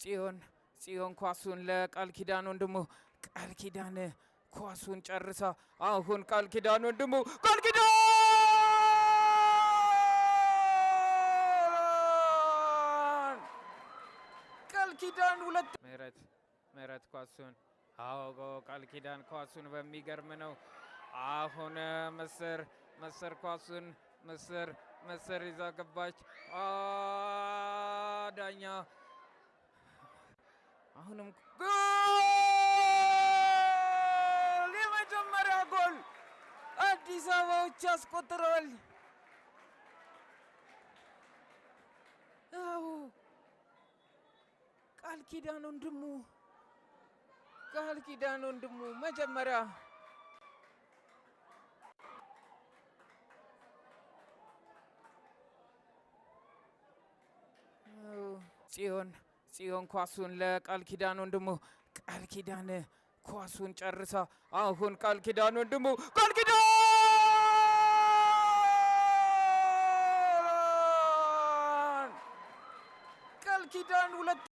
ጽዮን ኳሱን ለቃል ኪዳን ወንድሙ ቃል ኪዳን ኳሱን ጨርሳ አሁን ቃል ኪዳን ወንድሙ ቃል ኪዳን ሁለት ምህረት ኳሱን ቃል ኪዳን ኳሱን በሚገርም ነው። አሁን ምስር ኳሱን ምስር ይዛ ገባች። ዳኛ አሁንም ጎል! የመጀመሪያ ጎል አዲስ አበባዎች ያስቆጥረዋል። ቃል ኪዳን ወንድሙ መጀመሪያ ጽዮን ኳሱን ለቃል ኪዳን ወንድሙ ቃል ኪዳን ኳሱን ጨርሳ አሁን ቃል ኪዳን ወንድሙ ቃል ኪዳን ሁለት